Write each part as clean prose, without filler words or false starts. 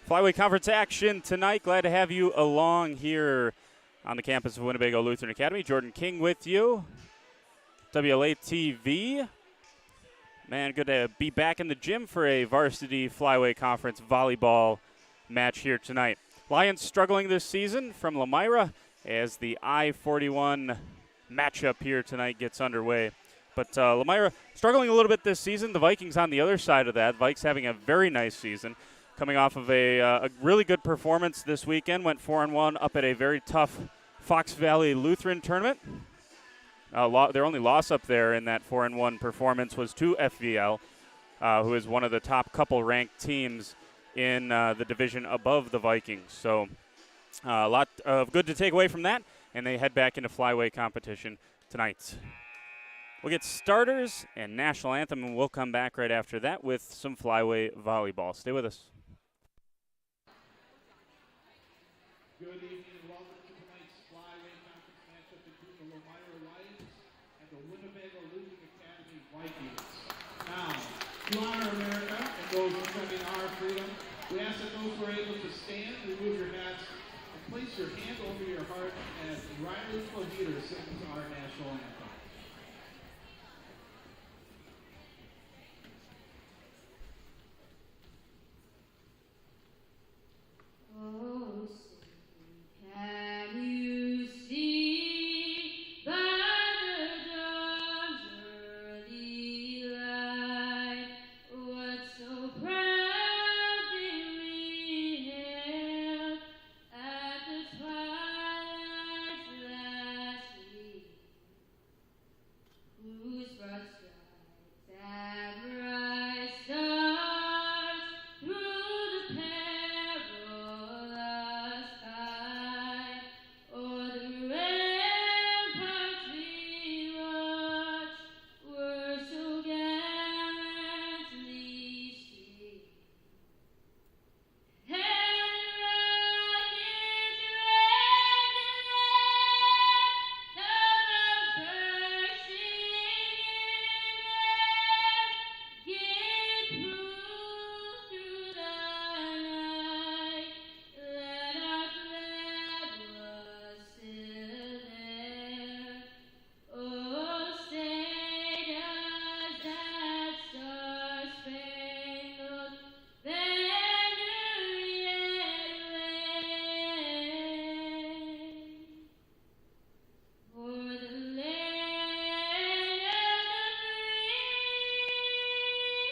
Flyway Conference action tonight. Glad to have you along here on the campus of Winnebago Lutheran Academy. Jordan King with you. WLA-TV. Man, good to be back in the gym for a Varsity Flyway Conference volleyball match here tonight. Lions struggling this season from Lomira as the I-41 matchup here tonight gets underway. But Lomira struggling a little bit this season. The Vikings on the other side of that. Vikes having a very nice season. Coming off of a really good performance this weekend. Went 4-1 up at a very tough Fox Valley Lutheran tournament. Their only loss up there in that 4-1 performance was to FVL, who is one of the top couple ranked teams in the division above the Vikings. So a lot of good to take away from that, and they head back into Flyway competition tonight. We'll get starters and National Anthem, and we'll come back right after that with some Flyway volleyball. Stay with us. Good evening and welcome to tonight's Flyway Conference matchup between the Lomira Lions and the Winnebago Lutheran Academy Vikings. Now, to honor America and those defending our freedom, we ask that those who are able to stand, remove your hats, and place your hand over your heart as Riley Fajita sings our national anthem. Oh, can you see by the dawn's early light what so proudly we hailed at the twilight's last gleam, whose broad stripes and bright stars through the perilous fight o'er the ramparts we watched were so gallantly streamed. And the rockets give proof through the night that our flag was still there. Oh, say does that star-spangled banner yet wave o'er the land of the free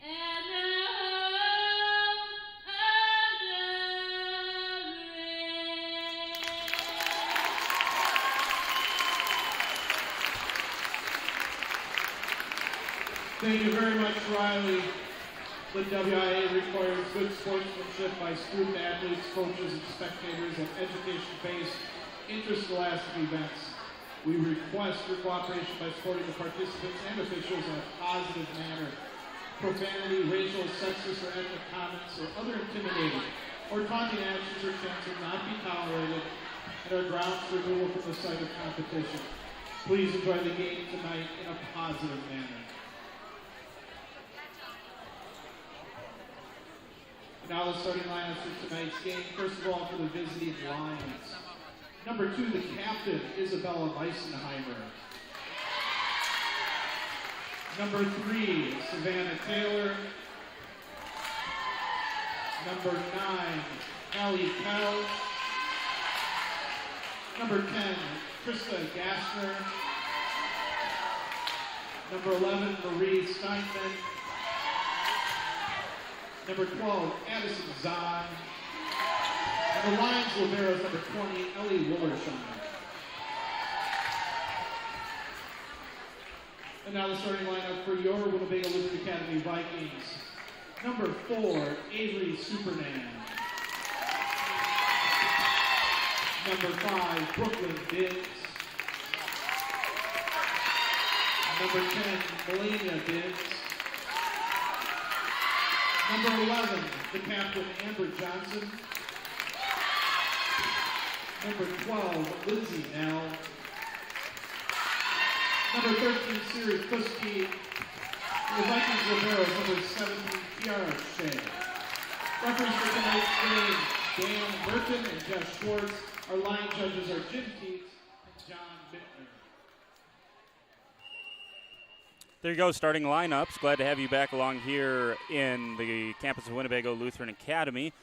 and the home of the brave? Thank you very much, Riley. The WIA requires good sportsmanship by student athletes, coaches, and spectators at education-based interscholastic events. We request your cooperation by supporting the participants and officials in a positive manner. Profanity, racial, sexist, or ethnic comments, or other intimidating or taunting actions or chants will not be tolerated and are grounds for removal from the site of competition. Please enjoy the game tonight in a positive manner. Now the starting lineups for tonight's game. First of all, for the visiting Lions. Number 2, the captain, Isabella Weisenheimer. Number 3, Savannah Taylor. Number 9, Allie Kell. Number 10, Krista Gassner. Number 11, Marie Steinman. Number 12, Addison Zahn. And the Lions Liberos, number 20, Ellie Wollersheim. And now the starting lineup for your Winnebago Lutheran Academy Vikings. Number 4, Avery Superman. Number 5, Brooklyn Bibbs. Number 10, Melania Bibbs. Number 11, the captain, Amber Johnson. Number 12, Lindsay Nell. Number 13, Siri Kuski. The Vikings Liberos, number 17, Kiara Shea. Referees for tonight's game, Dan Burton and Jeff Schwartz. Our line judges are Jim Keats and John Bittner. There you go, starting lineups. Glad to have you back along here in the campus of Winnebago Lutheran Academy.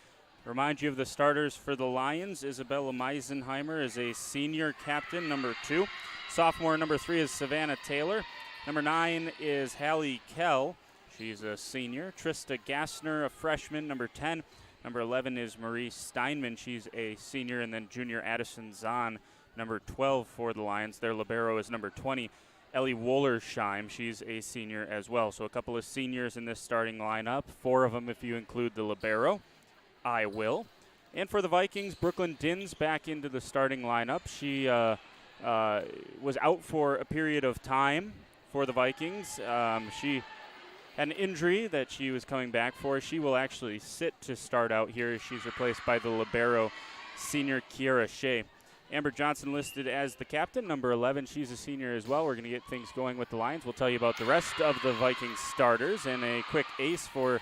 Remind you of the starters for the Lions. Isabella Meisenheimer is a senior captain, number 2. Sophomore number 3 is Savannah Taylor. Number 9 is Hallie Kell. She's a senior. Trista Gassner, a freshman, number 10. Number 11 is Marie Steinman. She's a senior. And then junior Addison Zahn, number 12 for the Lions. Their libero is number 20, Ellie Wollersheim. She's a senior as well. So a couple of seniors in this starting lineup. 4 of them if you include the libero. I will. And for the Vikings, Brooklyn Dins back into the starting lineup. She was out for a period of time for the Vikings. She had an injury that she was coming back for. She will actually sit to start out here as she's replaced by the libero, senior Kiara Shea. Amber Johnson listed as the captain, number 11. She's a senior as well. We're going to get things going with the Lions. We'll tell you about the rest of the Vikings starters and a quick ace for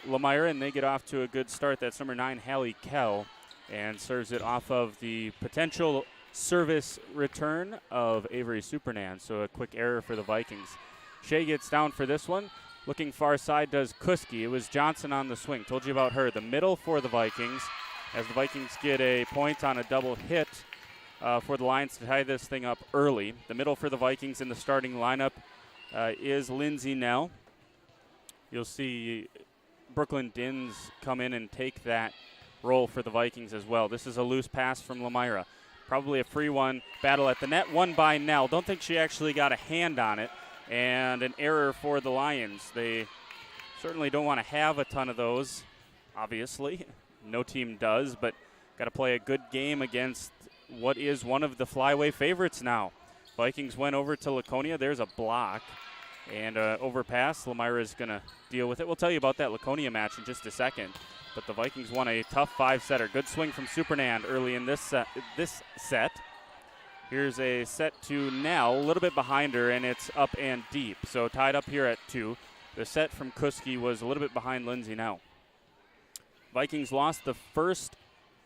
Lomira, and they get off to a good start. That's number 9, Hallie Kell, and serves it off of the potential service return of Avery Supernan. So a quick error for the Vikings. Shea gets down for this one. Looking far side does Kuski. It was Johnson on the swing. Told you about her. The middle for the Vikings, as the Vikings get a point on a double hit for the Lions to tie this thing up early. The middle for the Vikings in the starting lineup is Lindsay Nell. You'll see Brooklyn Dins come in and take that role for the Vikings as well. This is a loose pass from Lomira. Probably a free one. Battle at the net, won by Nell. Don't think she actually got a hand on it. And an error for the Lions. They certainly don't want to have a ton of those, obviously. No team does, but got to play a good game against what is one of the Flyway favorites now. Vikings went over to Laconia. There's a block. And overpass. Lomira is going to deal with it. We'll tell you about that Laconia match in just a second. But the Vikings won a tough 5-setter. Good swing from Supernand early in this set. Here's a set to Nell, a little bit behind her, and it's up and deep. So tied up here at 2. The set from Kuski was a little bit behind Lindsay Nell. Vikings lost the first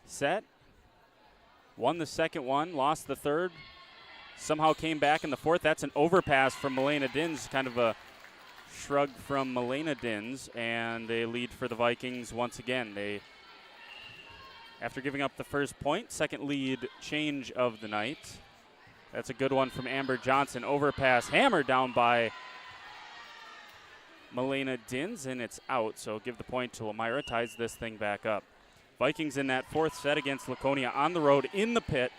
set, won the second one, lost the third. Somehow came back in the fourth. That's an overpass from Milena Dins, kind of a shrug from Milena Dins, and a lead for the Vikings once again. They, after giving up the first point, second lead change of the night. That's a good one from Amber Johnson. Overpass hammered down by Milena Dins, and it's out. So give the point to Lomira, ties this thing back up. Vikings in that fourth set against Laconia on the road in the pit.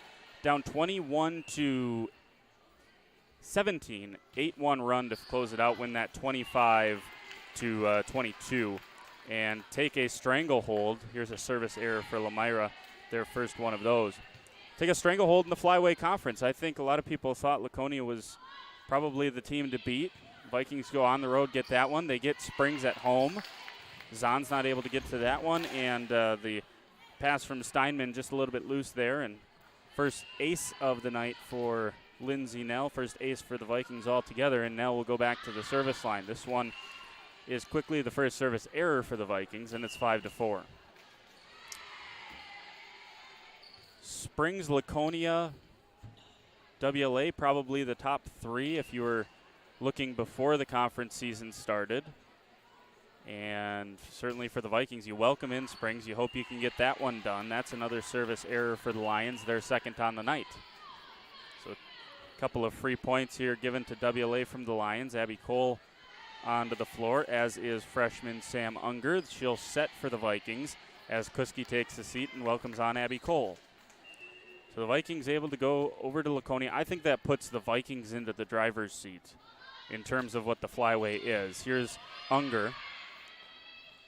Down 21-17, 8-1 run to close it out, win that 25-22, and take a stranglehold. Here's a service error for Lomira, their first one of those. Take a stranglehold in the Flyway Conference. I think a lot of people thought Laconia was probably the team to beat. Vikings go on the road, get that one. They get Springs at home. Zahn's not able to get to that one, and the pass from Steinman just a little bit loose there, and first ace of the night for Lindsay Nell. First ace for the Vikings altogether, and Nell will go back to the service line. This one is quickly the first service error for the Vikings, and it's 5-4. Springs, Laconia, WLA, probably the top 3 if you were looking before the conference season started. And certainly for the Vikings, you welcome in Springs. You hope you can get that one done. That's another service error for the Lions, their second on the night. So a couple of free points here given to WLA from the Lions. Abby Cole onto the floor, as is freshman Sam Unger. She'll set for the Vikings as Kuski takes a seat and welcomes on Abby Cole. So the Vikings able to go over to Laconia. I think that puts the Vikings into the driver's seat in terms of what the Flyway is. Here's Unger.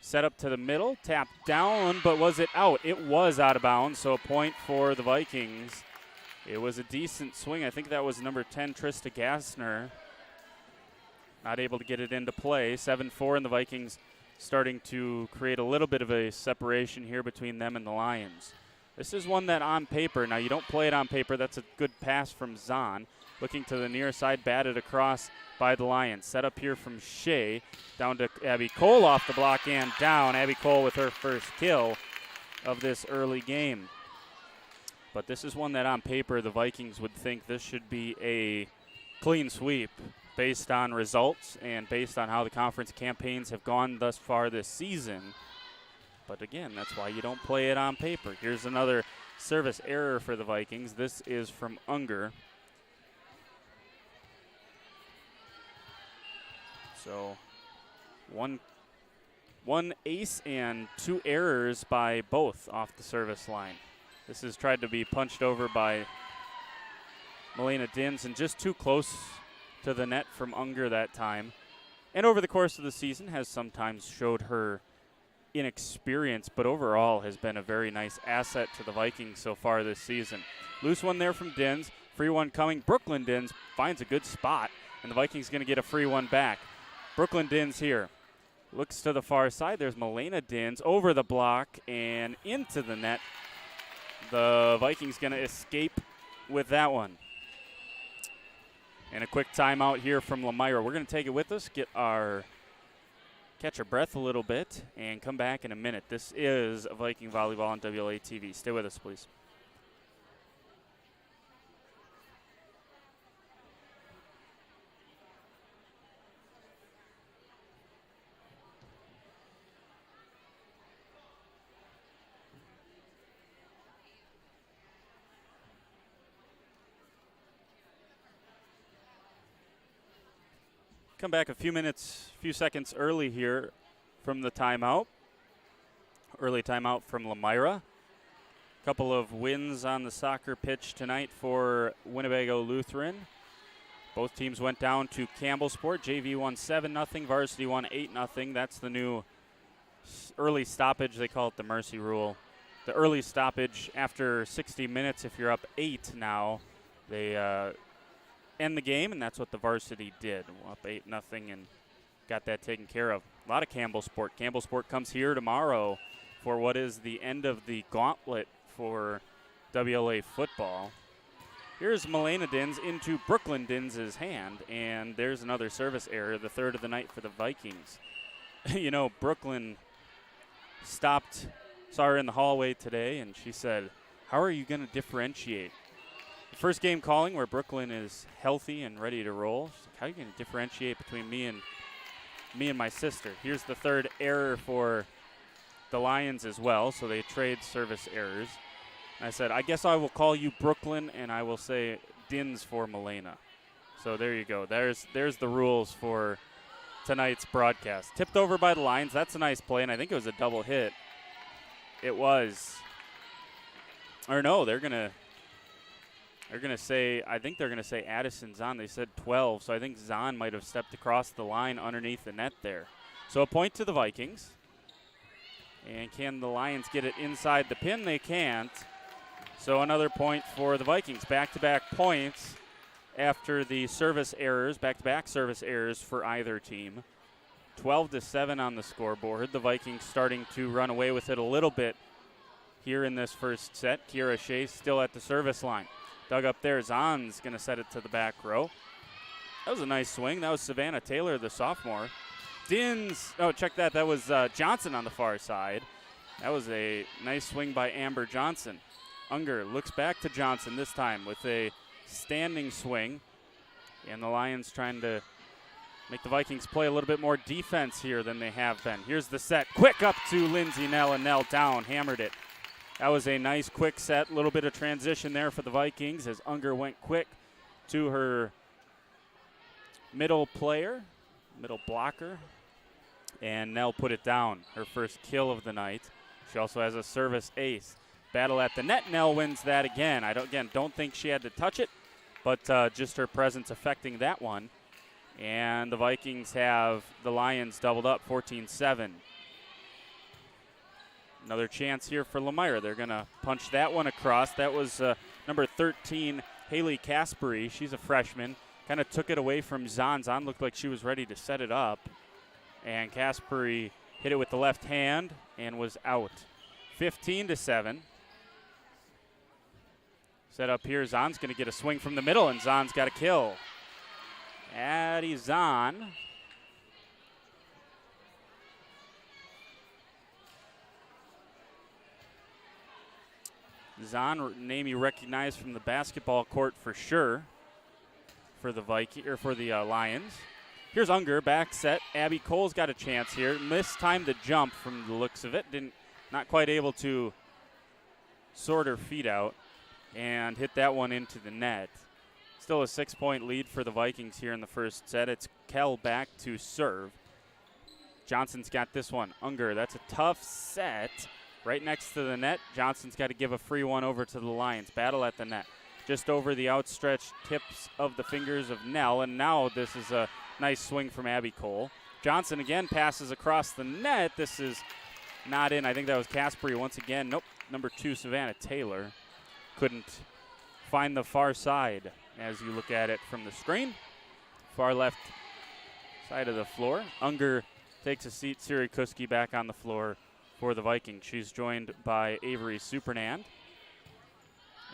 Set up to the middle, tapped down, but was it out? It was out of bounds, so a point for the Vikings. It was a decent swing. I think that was number 10, Trista Gassner. Not able to get it into play. 7-4, and the Vikings starting to create a little bit of a separation here between them and the Lions. This is one that on paper, now you don't play it on paper. That's a good pass from Zahn. Looking to the near side, batted across by the Lions. Set up here from Shea, down to Abby Cole off the block and down. Abby Cole with her first kill of this early game. But this is one that on paper the Vikings would think this should be a clean sweep based on results and based on how the conference campaigns have gone thus far this season. But again, that's why you don't play it on paper. Here's another service error for the Vikings. This is from Unger. So one ace and 2 errors by both off the service line. This is tried to be punched over by Milena Dins and just too close to the net from Unger that time. And over the course of the season has sometimes showed her inexperience, but overall has been a very nice asset to the Vikings so far this season. Loose one there from Dins. Free one coming. Brooklyn Dins finds a good spot, and the Vikings going to get a free one back. Brooklyn Dins here. Looks to the far side. There's Milena Dins over the block and into the net. The Vikings going to escape with that one. And a quick timeout here from Lomira. We're going to take it with us, catch our breath a little bit, and come back in a minute. This is Viking Volleyball on WLA TV. Stay with us, please. Come back a few seconds early here from the timeout. Early timeout from Lomira. Couple of wins on the soccer pitch tonight for Winnebago Lutheran. Both teams went down to Campbellsport. JV won 7-0. Varsity won 8-0. That's the new early stoppage. They call it the mercy rule. The early stoppage after 60 minutes, if you're up 8 now, they end the game, and that's what the Varsity did. Up 8-0 and got that taken care of. A lot of Campbellsport. Campbellsport comes here tomorrow for what is the end of the gauntlet for WLA football. Here's Milena Dins into Brooklyn Dins' hand, and there's another service error, the third of the night for the Vikings. You know, Brooklyn saw her in the hallway today, and she said, "How are you going to differentiate?" First game calling where Brooklyn is healthy and ready to roll. She's like, how are you going to differentiate between me and my sister? Here's the third error for the Lions as well, so they trade service errors. And I said, I guess I will call you Brooklyn, and I will say Dins for Milena. So there you go. There's the rules for tonight's broadcast. Tipped over by the Lions. That's a nice play, and I think it was a double hit. It was. Or no, they're going to say, I think they're going to say Addison Zahn. They said 12, so I think Zahn might have stepped across the line underneath the net there. So a point to the Vikings. And can the Lions get it inside the pin? They can't. So another point for the Vikings. Back-to-back points after the service errors, back-to-back service errors for either team. 12-7 on the scoreboard. The Vikings starting to run away with it a little bit here in this first set. Kiera Shea still at the service line. Dug up there. Zahn's going to set it to the back row. That was a nice swing. That was Savannah Taylor, the sophomore. Dins. Oh, check that. That was Johnson on the far side. That was a nice swing by Amber Johnson. Unger looks back to Johnson this time with a standing swing. And the Lions trying to make the Vikings play a little bit more defense here than they have been. Here's the set. Quick up to Lindsay Nell, and Nell down. Hammered it. That was a nice quick set. A little bit of transition there for the Vikings as Unger went quick to her middle player, middle blocker, and Nell put it down. Her first kill of the night. She also has a service ace. Battle at the net. Nell wins that again. I don't think she had to touch it, but just her presence affecting that one. And the Vikings have the Lions doubled up 14-7. Another chance here for Lomira. They're going to punch that one across. That was number 13, Haley Caspari. She's a freshman. Kind of took it away from Zahn. Zahn looked like she was ready to set it up. And Caspari hit it with the left hand and was out. 15-7. Set up here. Zahn's going to get a swing from the middle, and Zahn's got a kill. Addie Zahn. Zahn, name you recognize from the basketball court for sure for the Lions. Here's Unger, back set. Abby Cole's got a chance here. Mistimed the jump from the looks of it. Not quite able to sort her feet out and hit that one into the net. Still a 6-point lead for the Vikings here in the first set. It's Kell back to serve. Johnson's got this one. Unger, that's a tough set. Right next to the net. Johnson's got to give a free one over to the Lions. Battle at the net. Just over the outstretched tips of the fingers of Nell. And now this is a nice swing from Abby Cole. Johnson again passes across the net. This is not in. I think that was Caspari once again. Nope. Number 2, Savannah Taylor. Couldn't find the far side as you look at it from the screen. Far left side of the floor. Unger takes a seat. Siri Kuski back on the floor for the Vikings. She's joined by Avery Supernand.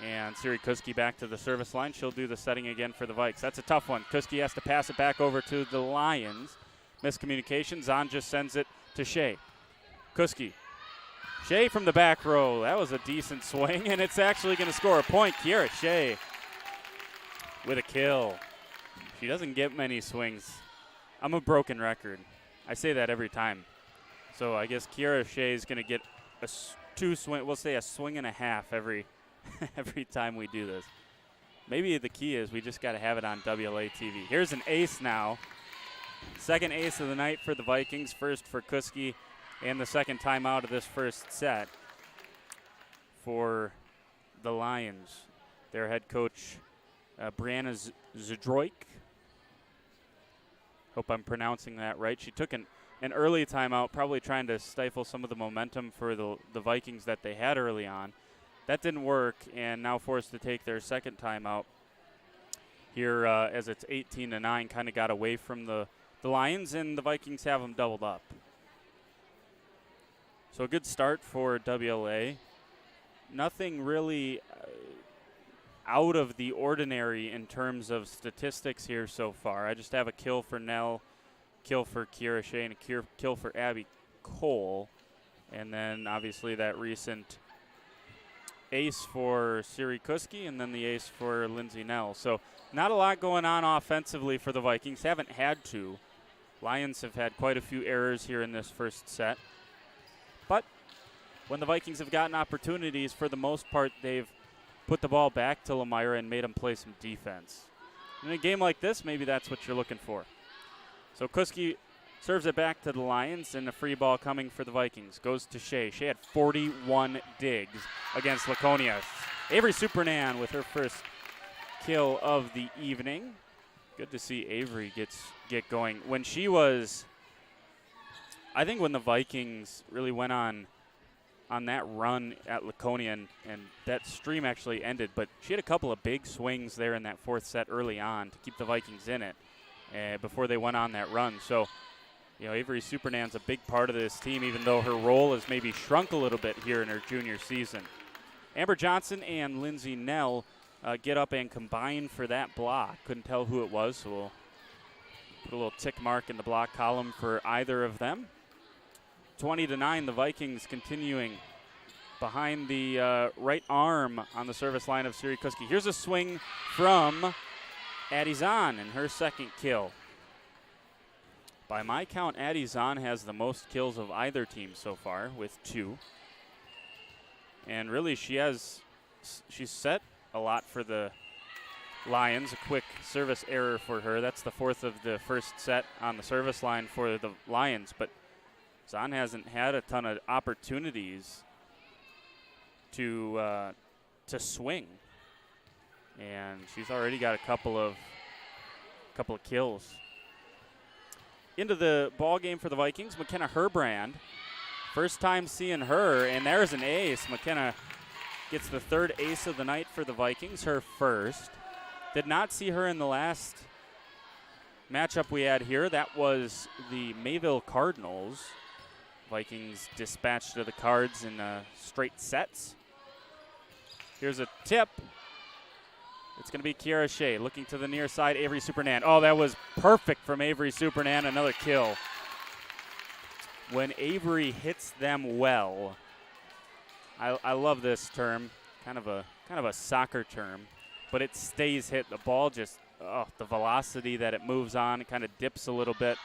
And Siri Kuski back to the service line. She'll do the setting again for the Vikes. That's a tough one. Kuski has to pass it back over to the Lions. Miscommunication. Zahn just sends it to Shea. Kuski. Shea from the back row. That was a decent swing, and it's actually going to score a point. Kiera Shea with a kill. She doesn't get many swings. I'm a broken record. I say that every time. So I guess Kiera Shea is going to get a we'll say a swing and a half every time we do this. Maybe the key is we just got to have it on WLA TV. Here's an ace now. Second ace of the night for the Vikings. First for Kuski, and the second time out of this first set for the Lions. Their head coach, Brianna Zdroik. Hope I'm pronouncing that right. She took an early timeout, probably trying to stifle some of the momentum for the Vikings that they had early on. That didn't work, and now forced to take their second timeout here as it's 18-9. Kind of got away from the Lions, and the Vikings have them doubled up. So a good start for WLA. Nothing really out of the ordinary in terms of statistics here so far. I just have a kill for Nell, kill for Kiera Shea, and a kill for Abby Cole. And then obviously that recent ace for Siri Kuski, and then the ace for Lindsay Nell. So not a lot going on offensively for the Vikings. Haven't had to. Lions have had quite a few errors here in this first set. But when the Vikings have gotten opportunities, for the most part, they've put the ball back to Lomira and made them play some defense. In a game like this, maybe that's what you're looking for. So Kuski serves it back to the Lions, and a free ball coming for the Vikings. Goes to Shea. Shea had 41 digs against Laconia. Avery Supernan with her first kill of the evening. Good to see Avery get going. When she was, I think when the Vikings really went on that run at Laconia, and that stream actually ended, but she had a couple of big swings there in that fourth set early on to keep the Vikings in it before they went on that run. So, you know, Avery Supernan's a big part of this team, even though her role has maybe shrunk a little bit here in her junior season. Amber Johnson and Lindsay Nell get up and combine for that block. Couldn't tell who it was, so we'll put a little tick mark in the block column for either of them. 20-9, the Vikings continuing behind the right arm on the service line of Siri Kuski. Here's a swing from Addie Zahn and her second kill. By my count, Addie Zahn has the most kills of either team so far with 2. And really she's set a lot for the Lions. A quick service error for her. That's the fourth of the first set on the service line for the Lions. But Zahn hasn't had a ton of opportunities to swing. And she's already got a couple of kills. Into the ball game for the Vikings, McKenna Herbrand. First time seeing her, and there's an ace. McKenna gets the third ace of the night for the Vikings, her first. Did not see her in the last matchup we had here. That was the Mayville Cardinals. Vikings dispatched to the Cards in straight sets. Here's a tip, It's going to be Kiara Shea looking to the near side. Avery Supernan. Oh, that was perfect from Avery Supernan. Another kill. When Avery hits them well, I love this term, kind of a soccer term, but it stays hit. The ball just, the velocity that it moves on, it kind of dips a little bit.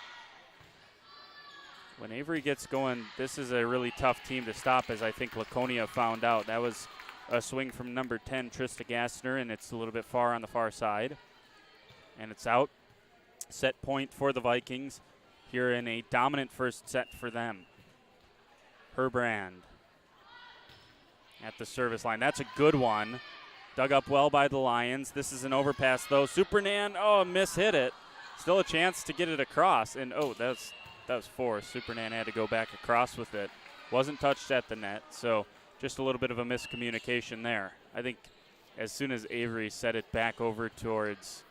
When Avery gets going, this is a really tough team to stop, as I think Laconia found out. That was a swing from number 10, Trista Gassner, and it's a little bit far on the far side. And it's out. Set point for the Vikings here in a dominant first set for them. Herbrand at the service line. That's a good one. Dug up well by the Lions. This is an overpass, though. Supernan, mishit it. Still a chance to get it across. And, that was forced. Supernan had to go back across with it. Wasn't touched at the net, so just a little bit of a miscommunication there. I think as soon as Avery set it back over towards,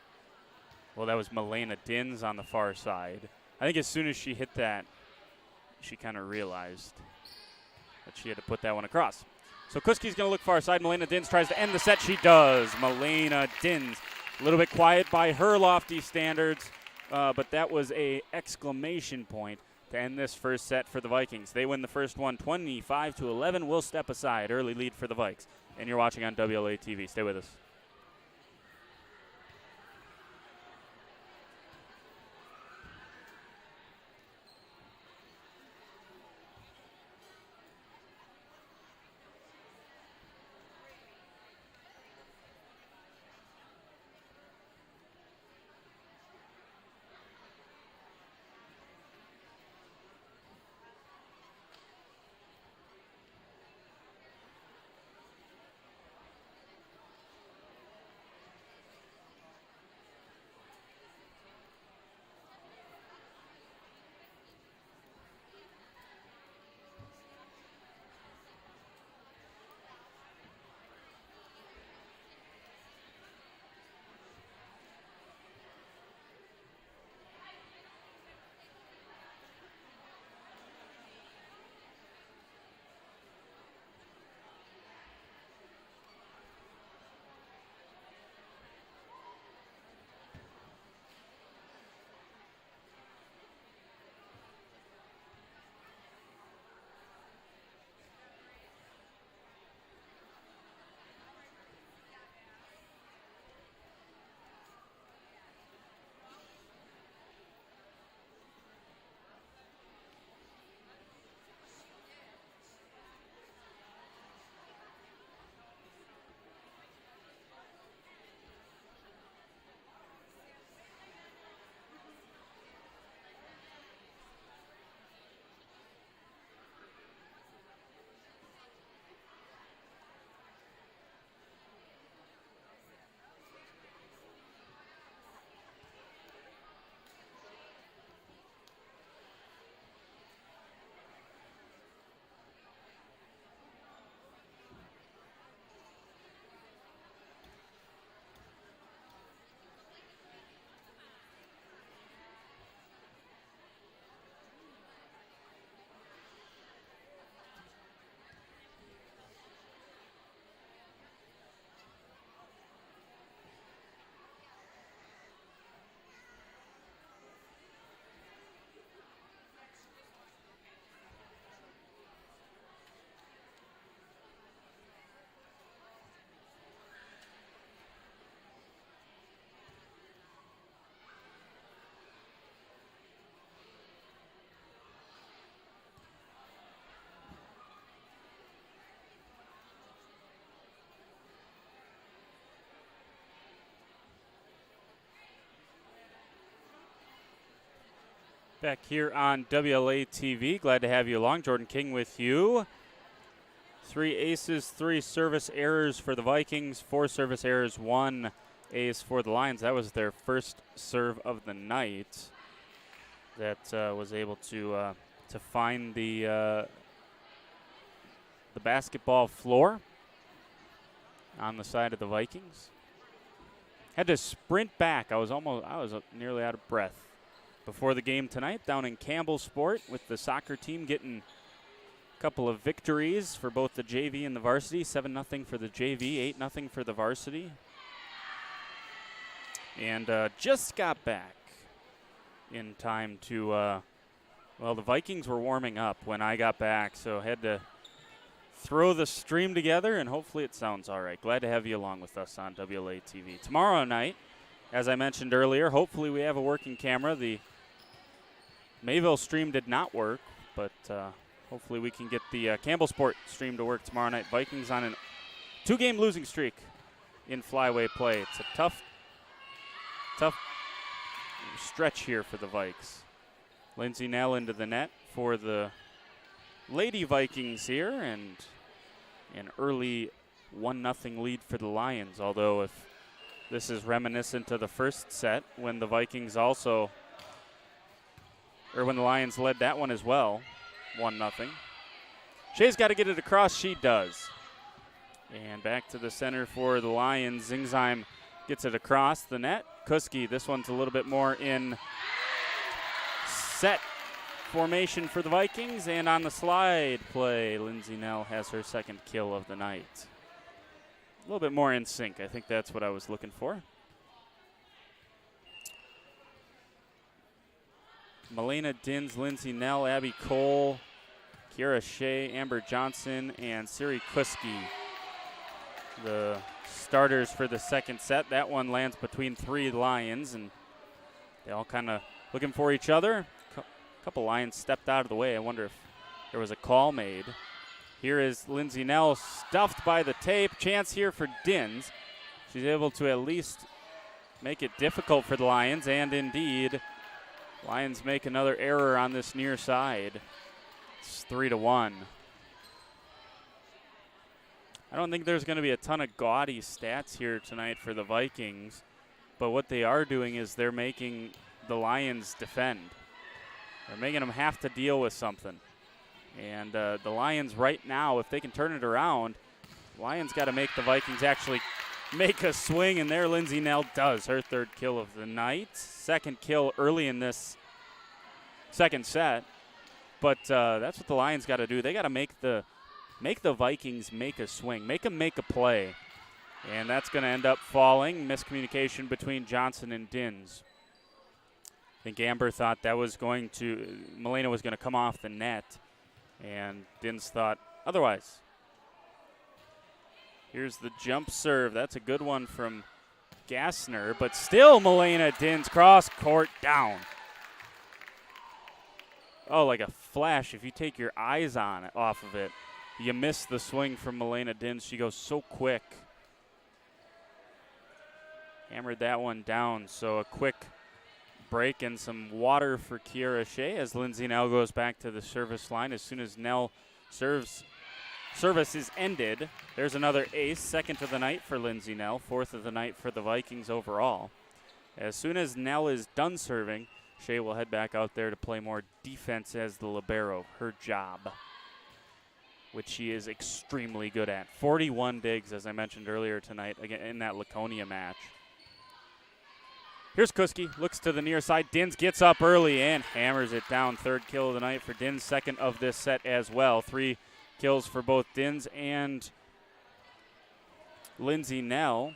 that was Milena Dins on the far side. I think as soon as she hit that, she kind of realized that she had to put that one across. So Kuski's going to look far side. Milena Dins tries to end the set. She does. Milena Dins, a little bit quiet by her lofty standards, but that was a exclamation point to end this first set for the Vikings. They win the first one 25-11. We'll step aside. Early lead for the Vikes. And you're watching on WLA TV. Stay with us. Back here on WLA TV. Glad to have you along. Jordan King with you. 3 aces, 3 service errors for the Vikings, 4 service errors, 1 ace for the Lions. That was their first serve of the night that was able to find the basketball floor on the side of the Vikings. Had to sprint back. I was nearly out of breath before the game tonight down in Campbellsport with the soccer team getting a couple of victories for both the JV and the varsity. 7-0 for the JV, 8-0 for the varsity. and just got back in time to, well, the Vikings were warming up when I got back, so had to throw the stream together, and hopefully it sounds all right. Glad to have you along with us on WLA TV. Tomorrow night, as I mentioned earlier, hopefully we have a working camera. The Mayville stream did not work, but hopefully we can get the Campbell Sport stream to work tomorrow night. Vikings on a 2-game losing streak in Flyway play. It's a tough stretch here for the Vikes. Lindsey Nell into the net for the Lady Vikings here, and an early 1-0 lead for the Lions, although if this is reminiscent of the first set when the Vikings also, or when the Lions led that one as well, 1-0. Shea's got to get it across. She does. And back to the center for the Lions. Zingsheim gets it across the net. Kuski, this one's a little bit more in set formation for the Vikings, and on the slide play, Lindsey Nell has her second kill of the night. A little bit more in sync. I think that's what I was looking for. Melena Dins, Lindsey Nell, Abby Cole, Kiera Shea, Amber Johnson, and Siri Kuski, the starters for the second set. That one lands between 3 Lions, and they all kind of looking for each other. A couple Lions stepped out of the way. I wonder if there was a call made. Here is Lindsey Nell stuffed by the tape. Chance here for Dins. She's able to at least make it difficult for the Lions, and indeed, Lions make another error on this near side. It's 3-1. I don't think there's going to be a ton of gaudy stats here tonight for the Vikings, but what they are doing is they're making the Lions defend. They're making them have to deal with something. And the Lions right now, if they can turn it around, Lions got to make the Vikings actually make a swing, and there Lindsey Nell does her third kill of the night. Second kill early in this second set. But that's what the Lions got to do. They got to make the Vikings make a swing, make them make a play. And that's going to end up falling. Miscommunication between Johnson and Dins. I think Amber thought that was going to, Melena was going to come off the net, and Dins thought otherwise. Here's the jump serve. That's a good one from Gassner, but still Melena Dins cross court down. Oh, like a flash. If you take your eyes on it, off of it, you miss the swing from Melena Dins. She goes so quick. Hammered that one down, so a quick break and some water for Kiera Shea as Lindsey Nell goes back to the service line. As soon as Nell service is ended, there's another ace, second of the night for Lindsey Nell, fourth of the night for the Vikings overall. As soon as Nell is done serving, Shea will head back out there to play more defense as the libero, her job, which she is extremely good at. 41 digs, as I mentioned earlier tonight, again in that Laconia match. Here's Kuski, looks to the near side. Dins gets up early and hammers it down. Third kill of the night for Dins, second of this set as well. 3 kills for both Dins and Lindsey Nell.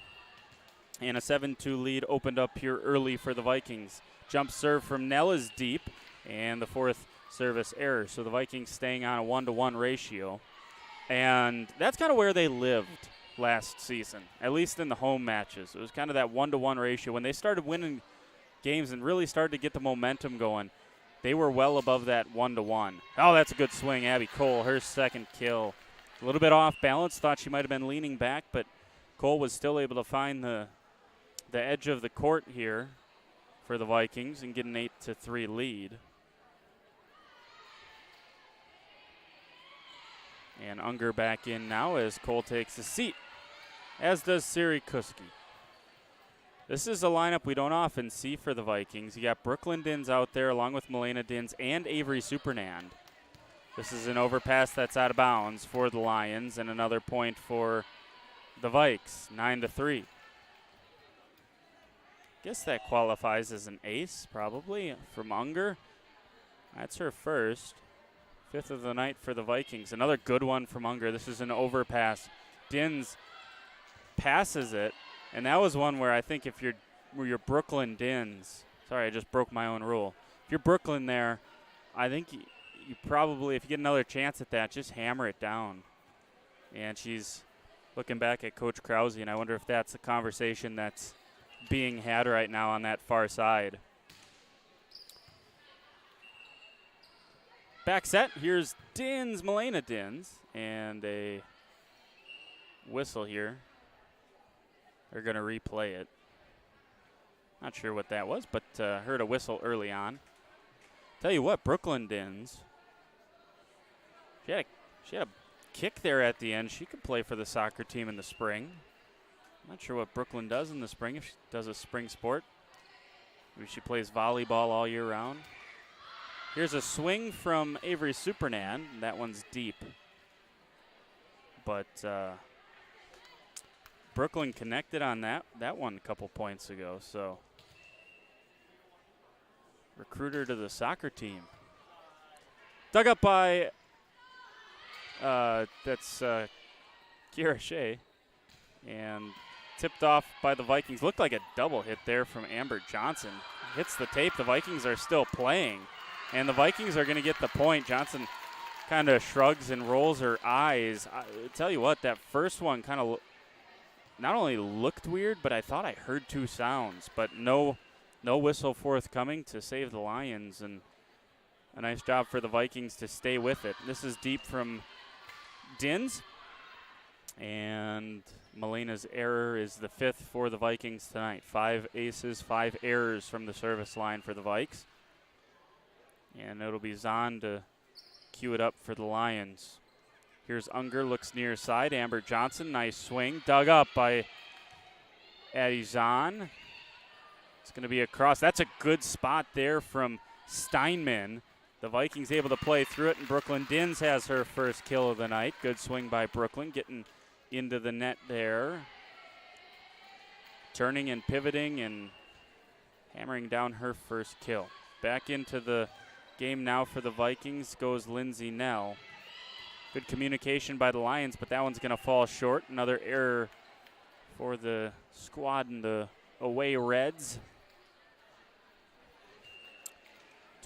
And a 7-2 lead opened up here early for the Vikings. Jump serve from Nell is deep, and the fourth service error. So the Vikings staying on a 1-to-1 ratio. And that's kind of where they lived last season, at least in the home matches. It was kind of that 1-to-1 ratio. When they started winning games and really started to get the momentum going, they were well above that 1-to-1. Oh, that's a good swing. Abby Cole, her second kill. A little bit off balance. Thought she might have been leaning back, but Cole was still able to find the edge of the court here for the Vikings and get an 8-3 lead. And Unger back in now as Cole takes a seat, as does Siri Kuski. This is a lineup we don't often see for the Vikings. You got Brooklyn Dins out there along with Melena Dins and Avery Supernand. This is an overpass that's out of bounds for the Lions and another point for the Vikes, 9-3. Guess that qualifies as an ace, probably, from Unger. That's her first. Fifth of the night for the Vikings. Another good one from Unger. This is an overpass. Dins passes it, and that was one where I think if you're your Brooklyn Dins. Sorry, I just broke my own rule. If you're Brooklyn there, I think you probably, if you get another chance at that, just hammer it down. And she's looking back at Coach Krause, and I wonder if that's the conversation that's being had right now on that far side. Back set, here's Dins, Milena Dins, and a whistle here. They're going to replay it. Not sure what that was, but heard a whistle early on. Tell you what, Brooklyn Dins, she had a kick there at the end. She could play for the soccer team in the spring. Not sure what Brooklyn does in the spring, if she does a spring sport. Maybe she plays volleyball all year round. Here's a swing from Avery Supernan. That one's deep. But Brooklyn connected on that one a couple points ago. So recruiter to the soccer team. Dug up by that's Kiera Shea. And tipped off by the Vikings. Looked like a double hit there from Amber Johnson. Hits the tape. The Vikings are still playing. And the Vikings are going to get the point. Johnson kind of shrugs and rolls her eyes. I tell you what, that first one kind of not only looked weird, but I thought I heard two sounds. But no whistle forthcoming to save the Lions. And a nice job for the Vikings to stay with it. This is deep from Dins. And Melena's error is the fifth for the Vikings tonight. 5 aces, 5 errors from the service line for the Vikes. And it'll be Zahn to cue it up for the Lions. Here's Unger, looks near side. Amber Johnson, nice swing. Dug up by Addie Zahn. It's going to be a cross. That's a good spot there from Steinman. The Vikings able to play through it, and Brooklyn Dins has her first kill of the night. Good swing by Brooklyn, getting into the net there. Turning and pivoting and hammering down her first kill. Back into the game now for the Vikings goes Lindsay Nell. Good communication by the Lions, but that one's going to fall short. Another error for the squad in the away Reds.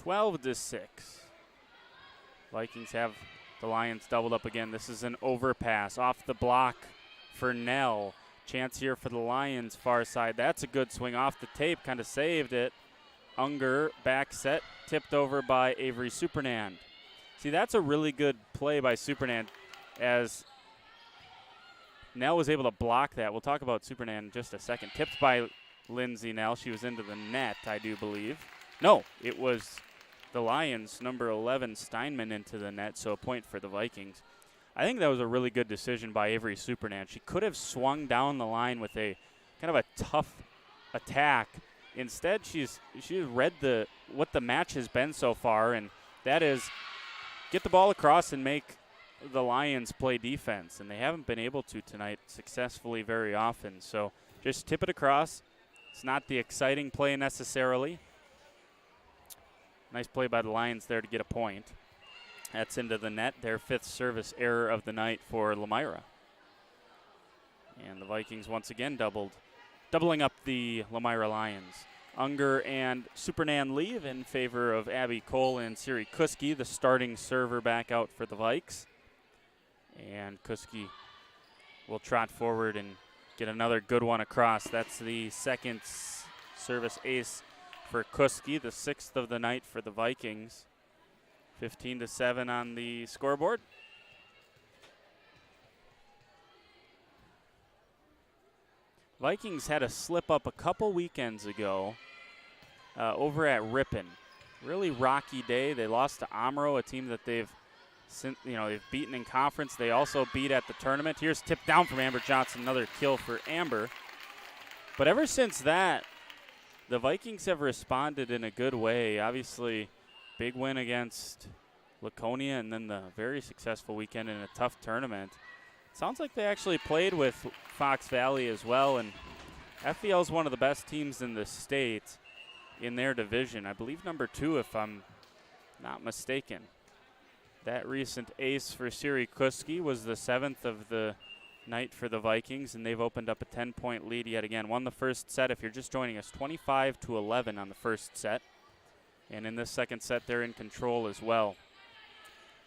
12-6. Vikings have the Lions doubled up again. This is an overpass off the block for Nell. Chance here for the Lions far side. That's a good swing off the tape, kind of saved it. Unger back set, tipped over by Avery Supernan. See, that's a really good play by Supernan as Nell was able to block that. We'll talk about Supernan in just a second. Tipped by Lindsay Nell. She was into the net, I do believe. No, it was the Lions, number 11, Steinman, into the net, so a point for the Vikings. I think that was a really good decision by Avery Supernan. She could have swung down the line with a kind of a tough attack. Instead, she's read what the match has been so far, and that is get the ball across and make the Lions play defense, and they haven't been able to tonight successfully very often. So just tip it across. It's not the exciting play necessarily. Nice play by the Lions there to get a point. That's into the net, their 5th service error of the night for Lomira. And the Vikings once again doubling up the Lomira Lions. Unger and Supernan leave in favor of Abby Cole and Siri Kuski, the starting server, back out for the Vikes. And Kuski will trot forward and get another good one across. That's the second service ace for Kuski, the 6th of the night for the Vikings. 15-7 on the scoreboard. Vikings had a slip up a couple weekends ago over at Ripon. Really rocky day. They lost to Amro, a team that they've beaten in conference. They also beat at the tournament. Here's tipped down from Amber Johnson, another kill for Amber. But ever since that, the Vikings have responded in a good way. Obviously, big win against Laconia, and then the very successful weekend in a tough tournament. Sounds like they actually played with Fox Valley as well, and FVL is one of the best teams in the state in their division. I believe number 2, if I'm not mistaken. That recent ace for Siri Kuski was the 7th of the night for the Vikings, and they've opened up a 10-point lead yet again. Won the first set, if you're just joining us, 25-11 on the first set. And in this second set, they're in control as well.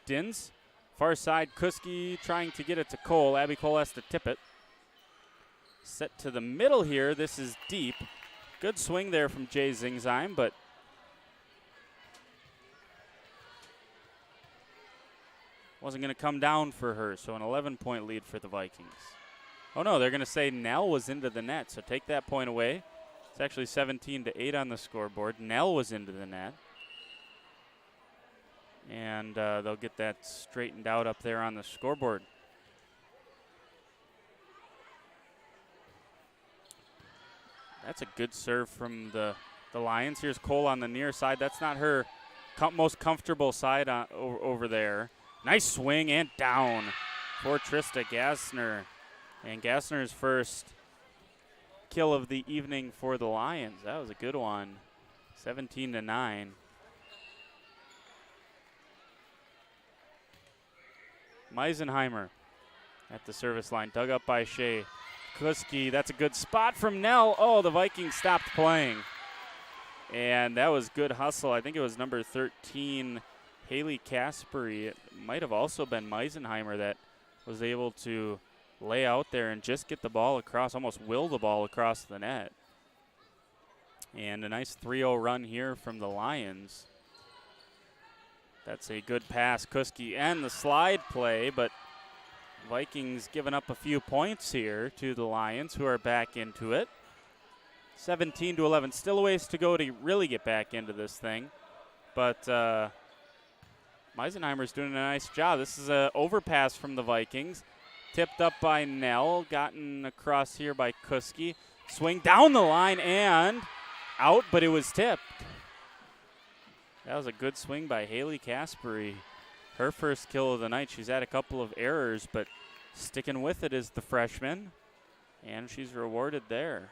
Dins, far side, Kuski trying to get it to Cole. Abby Cole has to tip it. Set to the middle here. This is deep. Good swing there from Jay Zingzheim, but wasn't going to come down for her, so an 11-point lead for the Vikings. Oh, no, they're going to say Nell was into the net, so take that point away. It's actually 17-8 on the scoreboard. Nell was into the net. And they'll get that straightened out up there on the scoreboard. That's a good serve from the Lions. Here's Cole on the near side. That's not her most comfortable side over there. Nice swing and down for Trista Gassner. And Gassner's first kill of the evening for the Lions. That was a good one. 17-9. Meisenheimer at the service line. Dug up by Shea. Kuski, that's a good spot from Nell. Oh, the Vikings stopped playing. And that was good hustle. I think it was number 13, Haley Caspari. It might have also been Meisenheimer that was able to lay out there and just get the ball across, almost will the ball across the net. And a nice 3-0 run here from the Lions. That's a good pass. Kuski and the slide play, but Vikings giving up a few points here to the Lions, who are back into it. 17-11. Still a ways to go to really get back into this thing. But Meisenheimer's doing a nice job. This is an overpass from the Vikings. Tipped up by Nell. Gotten across here by Kuski. Swing down the line and out, but it was tipped. That was a good swing by Haley Caspari. Her first kill of the night. She's had a couple of errors, but sticking with it is the freshman, and she's rewarded there.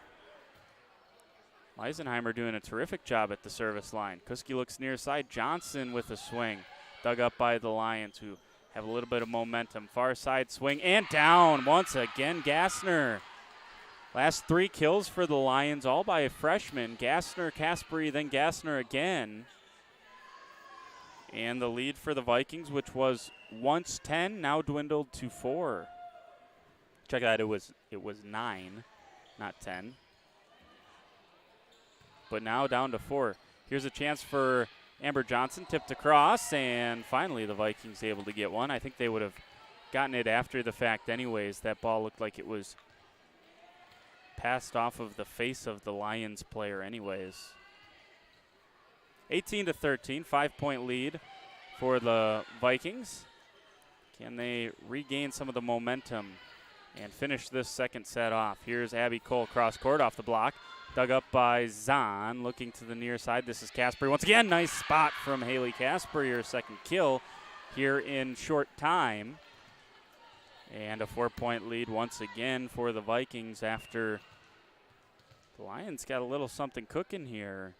Meisenheimer doing a terrific job at the service line. Kuski looks near side. Johnson with a swing. Dug up by the Lions, who have a little bit of momentum. Far side swing and down once again. Gassner. Last 3 kills for the Lions, all by a freshman. Gassner, Caspari, then Gassner again. And the lead for the Vikings, which was once 10, now dwindled to 4. Check that, it was 9, not 10. But now down to 4. Here's a chance for Amber Johnson, tipped across, and finally the Vikings able to get one. I think they would have gotten it after the fact anyways. That ball looked like it was passed off of the face of the Lions player anyways. 18-13, 5-point lead for the Vikings. Can they regain some of the momentum and finish this second set off? Here's Abby Cole cross court off the block. Dug up by Zahn, looking to the near side. This is Caspari. Once again, nice spot from Haley Caspari, her second kill here in short time. And a 4-point lead once again for the Vikings after the Lions got a little something cooking here.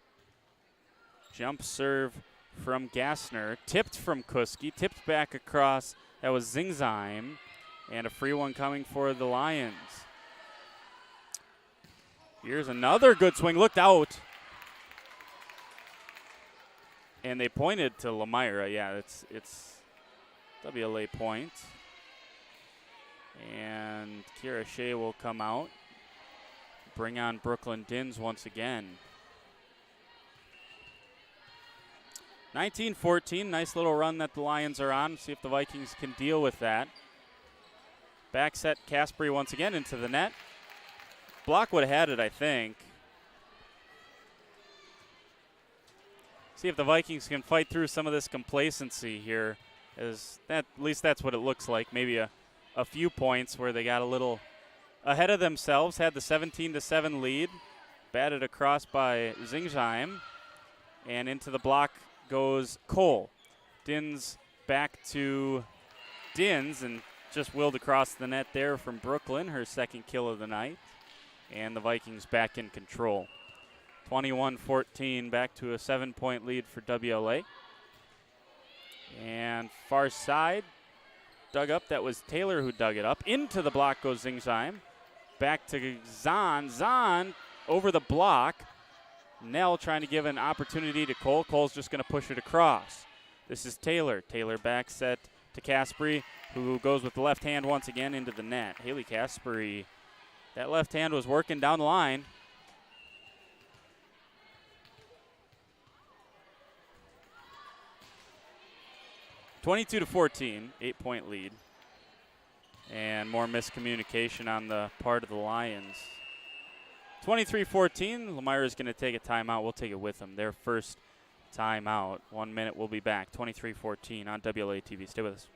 Jump serve from Gassner, tipped from Kuski, tipped back across. That was Zingzheim, and a free one coming for the Lions. Here's another good swing, looked out. And they pointed to Lomira. Yeah, it's WLA point. And Kira Shea will come out. Bring on Brooklyn Dins once again. 19-14, nice little run that the Lions are on. See if the Vikings can deal with that. Back set Caspari once again into the net. Block would have had it, I think. See if the Vikings can fight through some of this complacency here. At least that's what it looks like. Maybe a few points where they got a little ahead of themselves, had the 17-7 lead. Batted across by Zingzheim. And into the block goes Cole. Dins back to Dins and just willed across the net there from Brooklyn, her second kill of the night. And the Vikings back in control. 21-14, back to a 7-point lead for WLA. And far side, dug up. That was Taylor who dug it up. Into the block goes Zingsheim. Back to Zahn. Zahn over the block. Nell trying to give an opportunity to Cole. Cole's just going to push it across. This is Taylor. Taylor back set to Caspari, who goes with the left hand once again into the net. Haley Caspari, that left hand was working down the line. (22-14), 8-point lead. And more miscommunication on the part of the Lions. 23-14, Lomira is going to take a timeout. We'll take it with them. Their first timeout. 1 minute, we'll be back. 23-14 on WLA TV. Stay with us.